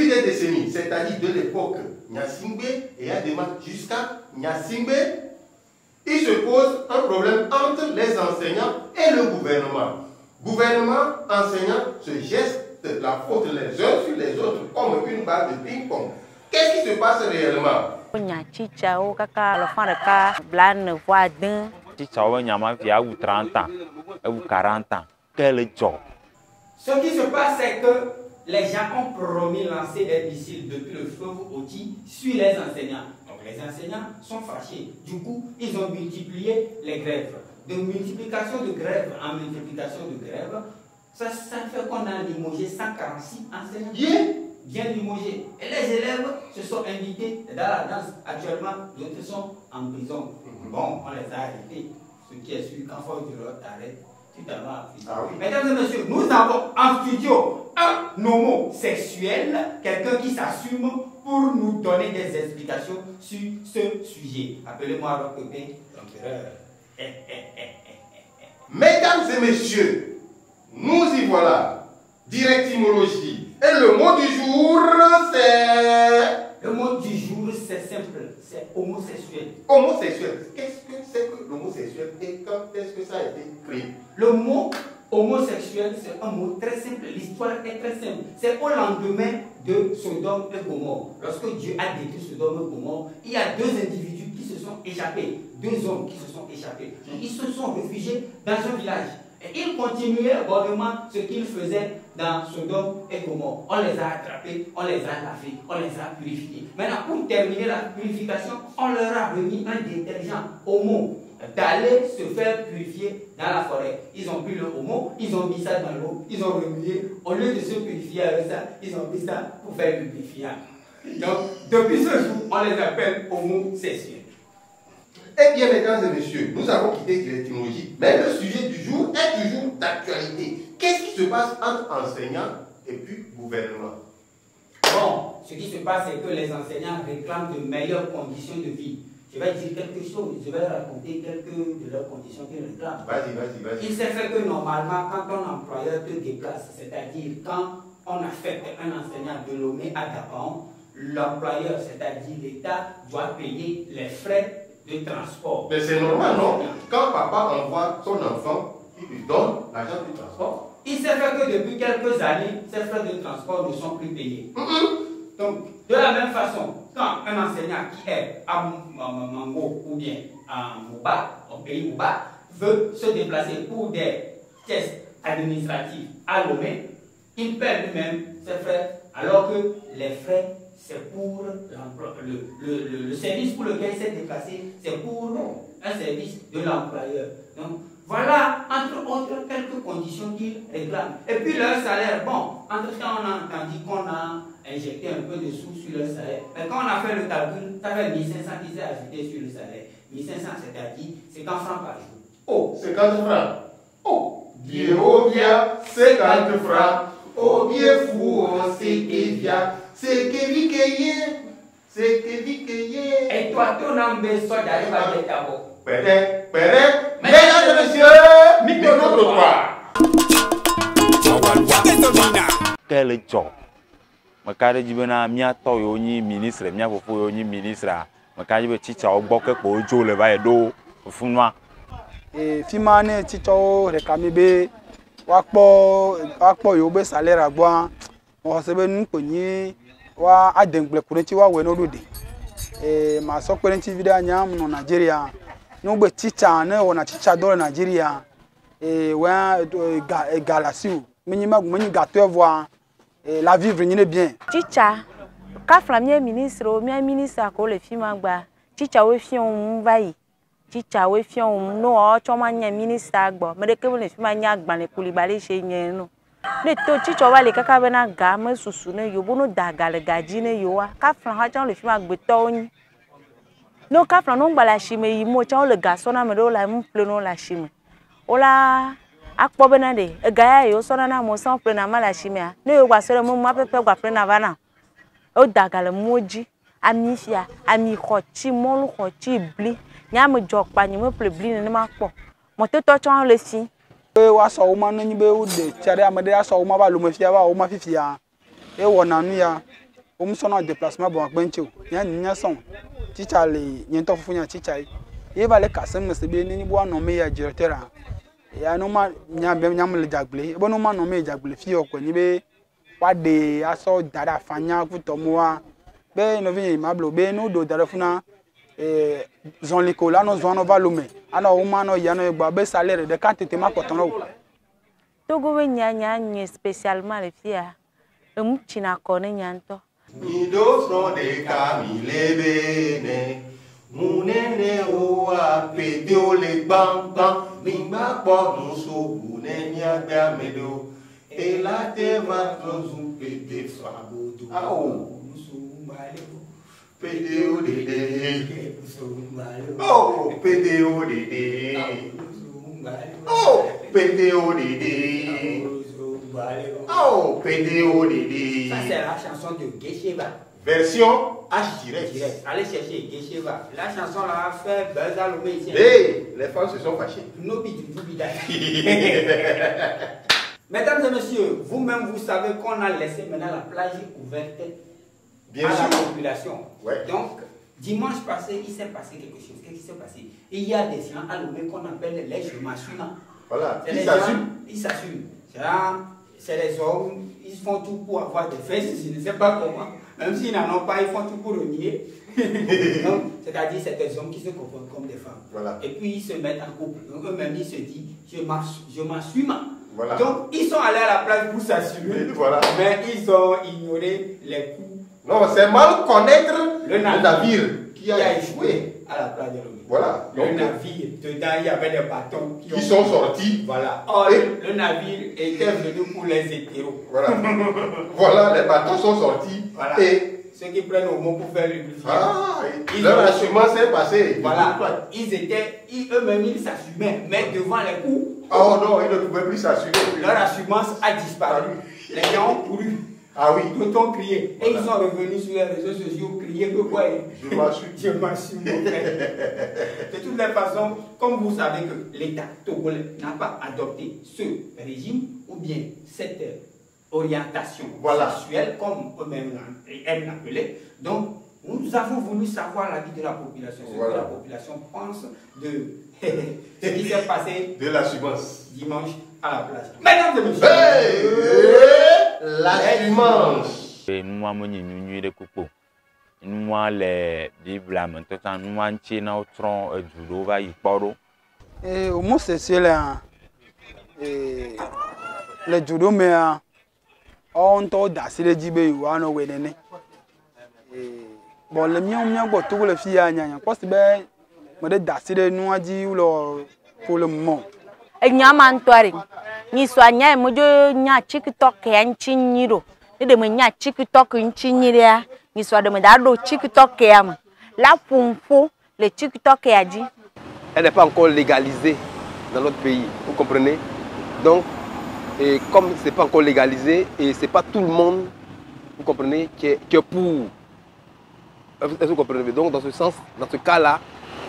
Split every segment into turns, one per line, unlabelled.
des décennies, c'est-à-dire de l'époque Nyasingbe et Adema jusqu'à Nyasingbe, il se pose un problème entre les enseignants et le gouvernement. Gouvernement, enseignants se gestent la faute les uns sur les autres comme une balle de ping-pong. Qu'est-ce qui se passe réellement?
Ce qui se passe, c'est que les gens ont promis lancer des missiles depuis le fleuve Oti sur les enseignants. Donc les enseignants sont fâchés. Du coup, ils ont multiplié les grèves. De multiplication de grèves en multiplication de grèves, ça fait qu'on a limogé 146 enseignants. Bien limogés. Et les élèves se sont invités dans la danse. Actuellement, d'autres sont en prison. Bon, on les a arrêtés. Ce qui est sûr, quand Fort du Lot arrête, tu t'en vas en prison. Mesdames et messieurs, nous avons en studio un homosexuel, quelqu'un qui s'assume pour nous donner des explications sur ce sujet. Appelez-moi Rockpé, l'empereur.
Mesdames et messieurs, nous y voilà. Directimologie. Et le mot du jour, c'est...
Le mot du jour, c'est simple. C'est homosexuel.
Homosexuel. Qu'est-ce que c'est que l'homosexuel et quand est-ce que ça a été créé?
Le mot homosexuel, c'est un mot très simple. L'histoire est très simple. C'est au lendemain de Sodome et Gomorrhe. Lorsque Dieu a détruit Sodome et Gomorrhe, il y a deux individus qui se sont échappés. Deux hommes qui se sont échappés. Ils se sont réfugiés dans un village. Et ils continuaient bordement ce qu'ils faisaient dans Sodome et Gomorrhe. On les a attrapés, on les a lavés, on les a purifiés. Maintenant, pour terminer la purification, on leur a remis un détergent homo d'aller se faire purifier dans la forêt. Ils ont pris le homo, ils ont mis ça dans l'eau, ils ont remué. Au lieu de se purifier avec ça, ils ont mis ça pour faire du purifiant. Donc, depuis ce jour, on les appelle homosexuels.
Eh bien, mesdames et messieurs, nous avons quitté l'étymologie, mais le sujet du jour est toujours d'actualité. Qu'est-ce qui se passe entre enseignants et puis gouvernement?
Bon, ce qui se passe, c'est que les enseignants réclament de meilleures conditions de vie. Je vais dire quelque chose, je vais raconter quelques de leurs conditions qu'ils réclament.
Vas-y.
Il s'est fait que normalement, quand ton employeur te déplace, c'est-à-dire quand on affecte un enseignant de Lomé à Gabon, l'employeur, c'est-à-dire l'État, doit payer les frais de transport.
Mais c'est normal, non? Quand papa envoie son enfant, il lui donne l'argent du transport.
Il s'est fait que depuis quelques années, ces frais de transport ne sont plus payés. Donc, de la même façon, quand un enseignant qui est à Mango ou bien à Mouba, au pays Mouba, veut se déplacer pour des tests administratifs à Lomé, il paie lui-même ses frais, alors que les frais, c'est pour le service pour lequel il s'est déplacé, c'est pour un service de l'employeur. Donc, voilà, entre autres, quelques conditions qu'ils réclament. Et puis leur salaire, bon, entre-temps, on a entendu qu'on a injecté un peu de sous sur leur salaire. Mais quand on a fait le calcul, ça fait 1500 qui s'est ajouté sur le salaire. 1500, c'est-à-dire 50 francs par jour.
Oh, 50 francs. Oh, Dieu, oh bien, 50 francs. Oh, bien fou, c'est Kevia. C'est Kevi Keye. C'est Kevi Keye.
Et toi, ton âme, soit d'arriver à l'État.
Mesdames et messieurs, micro trottoir.
Quel job? Je suis ministre, je suis ministre. Je suis
et Fimane Ticho réclamé wakpo yobe salaire agba mo sebe nkonyi wa adengle kurenti wa we no lode ma so kurenti video anya no Nigeria no gbe teacher na wo na teacher do Nigeria wa galasiu menyi gato voir la vivre ni bien
teacher ka flamie ministre o mi ministre ko le fimagba teacher we fi on vai teacher we fi on no o choma nya minister agbo me de ke le fi ma nya agba le kulibale se yen no le to teacher wa le kaka be na ga me susu ne yo bono daga le gaji ne yo wa ka flan ha chan le fi ma gbe to yin no ka flan no gba la shime yi mo chan le ga so na me do la mu ple no la shime ola akpo be na de e ga ya yo so na mo san ple na ma la shime a ne yo gba so mo ma pepe gba ple na va na o daga le moji ami fia ami khochi mon khochi bli nyam jokpa nyim ple bli ne ma kpo mo te to chan le fi
wa so ma no nyi be u de chare amade ya so ma ba lu me fia ba o ma fifia e wo na nu ya on son en déplacement bon bencho nya nya son chicha le nyento fufu nya chicha e va le kasem me sebe ni bo anome ya directeur ya no ma nya be nya me le jagle e bo no ma no me jagle fi oko ni be wa de aso dada fanya kuto moa be no vi mablo be no do dada funa zon likola no zon no valume ana o ma no ya no gba be salaire de kan tete ma koton no
togo we nya spécialement les filles china kone nyanto
Mido front de Camille Mounene oa pedeo le bang Mima po no so bune nyagba medo E la te va trozu pede fabodo Ao pedeo de Oh pedeo de Oh pedeo de Oh, PDODD.
Ça, c'est la chanson de Gesheva.
Version H direct.
Allez chercher Gesheva. La chanson là a fait buzz à l'homme ici.
Hey, les femmes se sont fâchées.
Mesdames et messieurs, vous-même, vous savez qu'on a laissé maintenant la plage ouverte à la population.
Ouais.
Donc, dimanche passé, il s'est passé quelque chose. Qu'est-ce qui s'est passé? Il y a des gens à l'homme qu'on appelle les chômeurs.
Voilà,
ils s'assument. C'est les hommes, ils font tout pour avoir des fesses, je ne sais pas comment. Même s'ils n'en ont pas, ils font tout pour le nier. C'est-à-dire, c'est des hommes qui se comportent comme des femmes.
Voilà.
Et puis, ils se mettent en couple. Donc, eux-mêmes, ils se disent, je m'assume.
Voilà.
Donc, ils sont allés à la plage pour s'assumer.
Voilà.
Mais ils ont ignoré les coups.
Non, c'est mal connaître
le
navire qui a échoué
à la plage de l'eau.
Voilà.
Le navire, dedans, il y avait des bâtons
qui sont sortis.
Voilà. Or, le navire était venu pour les hétéros.
Voilà. Voilà, les bâtons sont sortis.
Voilà.
Et
ceux qui prennent au mot pour faire le lubrifiant.
Ah, leur assurance s'est passée.
Voilà. Eux-mêmes, ils s'assumaient. Mais devant les coups.
Oh non, ils ne pouvaient plus s'assumer.
Leur assurance a disparu. Les gens ont couru.
Ah oui.
Tout ont crié. Voilà. Et ils sont revenus sur les réseaux sociaux, crier que quoi?
Je m'assume.
Je m'assume, mon frère. De toutes les façons, comme vous savez que l'État togolais n'a pas adopté ce régime ou bien cette orientation sexuelle, comme eux-mêmes aiment l'appeler, donc nous avons voulu savoir l'avis de la population, ce que la population pense de ce qui s'est passé
de l'assurance
dimanche à la plage. Mesdames et messieurs,
l'assurance.
Nous avons une de coupeau. Nous avons les Bibles à maintenant. Nous avons un tronc du Lova y poro.
Et au moins c'est là. Le judo mais on t'a dassé les dibés ou un ouédéné. Bon, le mien, bon, tout le filles à Nya. Parce que ben, me dassé les noix dit ou le pour le moment.
Et Nyamantoari. Ni soigné, moi je nya TikTok et un chiniro. Et de me nya TikTok un chiniria. Ni soit de me dado TikTok et am. La pompo, le TikTok et a dit.
Elle n'est pas encore légalisée dans notre pays, vous comprenez? Donc, et comme ce n'est pas encore légalisé, et ce n'est pas tout le monde, vous comprenez, qui est pour. Est-ce que vous comprenez? Donc, dans ce sens, dans ce cas-là,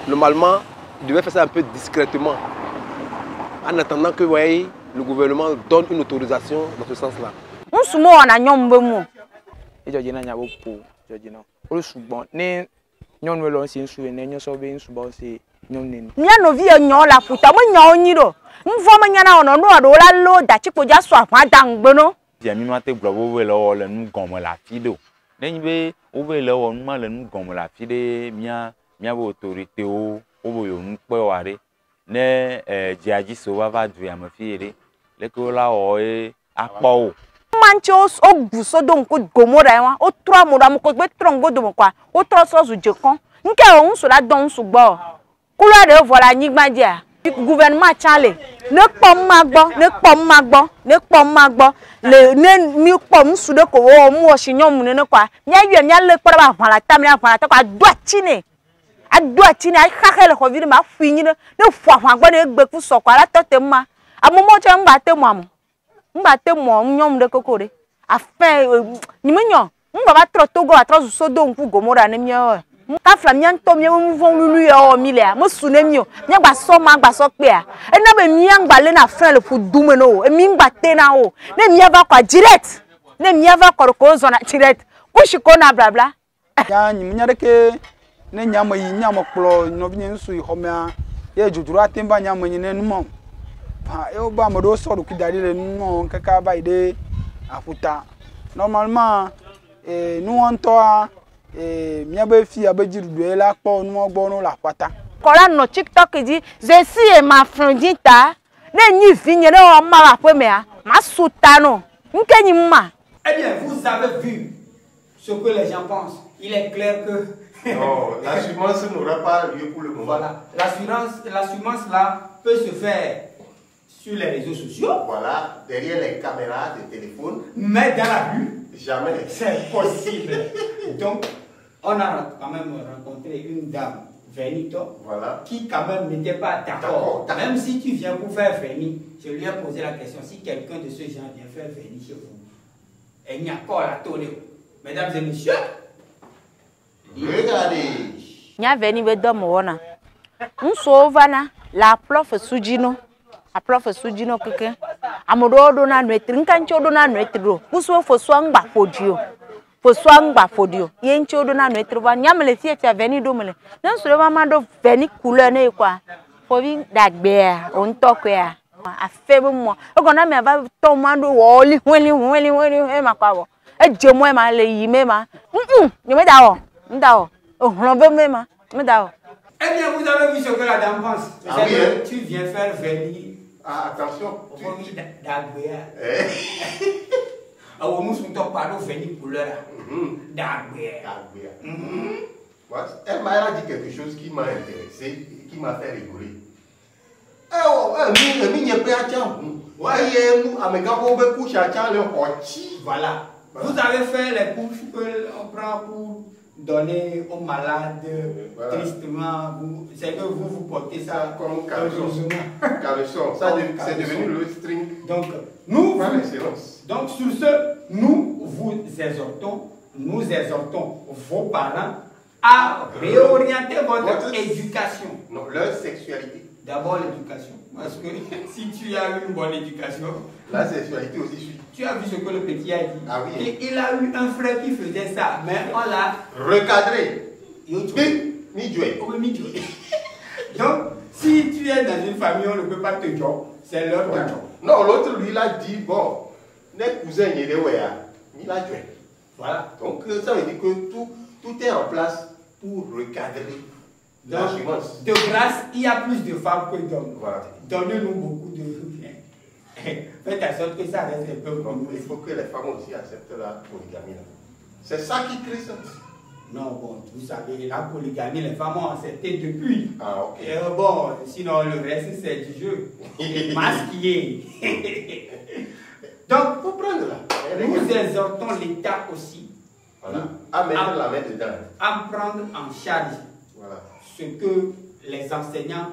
normalement, il devait faire ça un peu discrètement. En attendant que, vous voyez, le gouvernement donne une autorisation dans ce sens-là.
On se moque en anyom
et Georgina n'a pas pour Georgina. Au souvent, né, non, nous l'on s'y souviens, nous sommes souvent c'est non.
Mia no vi enyo la puta mo nyo nyiro. Mfo manyana ono no ado la lo da chipo ja so afan dangbe no.
Dia mi ma te gbo wo lo le nu gomo la fido. Nenyi be o be le wo nu ma le nu gomo la fide mia bo autorité o bo yo nu pe wa re. Ne jiaji so va du ya ma fi re. Le ko la o apo o.
Manche o guso don ko gomora wa o tro amura mo ko gbe trongo do mo kwa o tro so zu je kan nke o so la don su gbo kulo de voilà nyigba dia gouvernement chale ne pom magbo le ne mi pom su de ko o mu o shinyom ne kwa nya wi nya le kwa ba fala tam na fala ta kwa doachine a khakele ko vi ma finyi ne fo afan gbo ne gbe ku so kwa la to te ma amomo che mba te mo nyom de kokore afin ni menyo mba ba tro togo a tro so do nku gomora ne mi o ka flam nyan to mi mu fon lulu yo mi le mo su ne mi o nya gba so pe a e na be mi an gba le na fran le fu dume no e mi ngba te na o ne mi ava kwa direct ne mi ava ko zona direct ko Ushikona blabla.
Ya nyimnya deke ne nyama yi nyama kplo no bi nsu yi homia ye jujuru atemba nyama yi ne numo pa e ba mo do so du kidari le numo kaka ba ide afuta normalement nous on toi mia be fi abejiru do la po nu ogbo nu la pata
Kola no TikTok dit je suis ma frangita ne nyi finye ne o ma la pe mea ma sutano nke nyi ma.
Eh bien, vous avez vu ce que les gens pensent. Il est clair que
non, l'assurance n'aura pas lieu pour le moment.
Voilà, l'assurance là peut se faire sur les réseaux sociaux.
Voilà, derrière les caméras de téléphone.
Mais dans la rue,
jamais.
C'est possible. Donc, on a quand même rencontré une dame, Vernito,
voilà,
qui quand même n'était pas d'accord. Même si tu viens pour faire vernis, je lui ai posé la question, si quelqu'un de ce genre vient faire vernis chez vous, elle n'y a pas la tournée. Mesdames et messieurs,
regardez.
Nya veni be do mo wona. Nso vana la prof Sujino. A prof Sujino keke. Amodo do na nwetri nkancho do na nwetri. Kuso fo swangba fodio. Fo swangba fodio. Ye ncho do na nwetri ba nyamle fie tia veni do mele. Na nso ba ma do veni couleur na kwa. Fo bi dagbe on tokwe a. Afebe mo. O gona me ba to mando woli weli ma kwa wo. E jemo e ma le yi me ma. Ni me da wo. Ndao. Oh, on veut même.
Eh bien, vous avez vu ce que la dame pense.
Ah oui, hein?
Tu viens faire venir.
Ah, attention.
Tu d'Agbéa. Ah, nous sommes pas venir pour l'heure. D'Agbéa.
Elle m'a dit quelque chose qui m'a intéressé, qui m'a fait rigoler.
Voilà. Vous avez fait les couches qu'on prend pour donner aux malades tristement. C'est que vous portez ça
comme caleçon. Ça, c'est devenu le string.
Donc, donc, sur ce, nous exhortons vos parents à réorienter votre éducation.
Non, leur sexualité.
D'abord l'éducation. Parce que si tu as eu une bonne éducation,
la sexualité aussi suit.
Tu as vu ce que le petit a dit.
Ah oui.
Et il a eu un frère qui faisait ça, mais on l'a
recadré.
Donc, si tu es dans une famille, on ne peut pas te dire, c'est leur job.
Non, l'autre lui l'a dit, bon, les cousins, il a tué. Voilà. Donc, ça veut dire que tout est en place pour recadrer.
Donc, de grâce, il y a plus de femmes que d'hommes.
Voilà.
Donnez-nous beaucoup de bien. Faites en sorte que ça reste un peu comme
il faut que les femmes aussi acceptent la polygamie. C'est ça qui crée ça.
Non, bon, vous savez, la polygamie, les femmes ont accepté depuis.
Ah, ok.
Et bon, sinon le reste, c'est du jeu. Masqué. Donc,
faut prendre là.
Nous exhortons l'État aussi.
Voilà. À mettre la main dedans.
À prendre en charge ce que les enseignants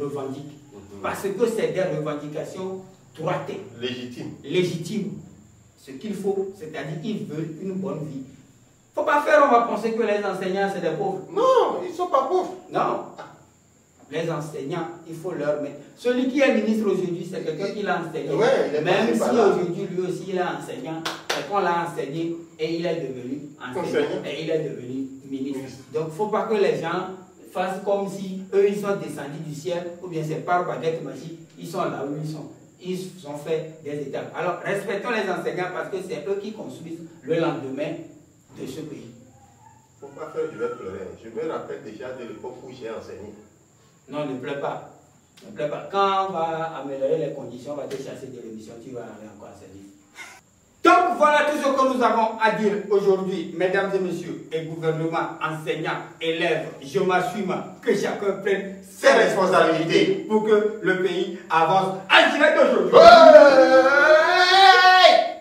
revendiquent. Parce que c'est des revendications droitées. Légitimes. Ce qu'il faut, c'est-à-dire qu'ils veulent une bonne vie. Faut pas faire, on va penser que les enseignants, c'est des pauvres.
Non, ils ne sont pas pauvres.
Non. Les enseignants, il faut leur mettre. Celui qui est ministre aujourd'hui, c'est quelqu'un qui l'a enseigné.
Ouais,
même si aujourd'hui, lui aussi, il est enseignant, c'est qu'on l'a enseigné et il est devenu enseignant. Et il est devenu ministre. Donc, il ne faut pas que les gens fassent comme si eux, ils sont descendus du ciel, ou bien c'est par baguette magique, ils sont là où ils sont. Ils ont fait des étapes. Alors, respectons les enseignants parce que c'est eux qui construisent le lendemain de ce pays.
Il ne faut pas faire, je vais pleurer. Je me rappelle déjà de l'époque où j'ai enseigné.
Non, ne pleure pas. Ne pleure pas. Quand on va améliorer les conditions, on va te chasser de l'émission, tu vas aller encore enseigner. Donc, voilà tout ce que nous avons à dire aujourd'hui, mesdames et messieurs, et gouvernement, enseignants, élèves, je m'assume que chacun prenne ses responsabilités pour que le pays avance en direct aujourd'hui.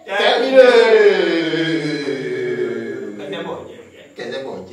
Terminé.
C'est bon.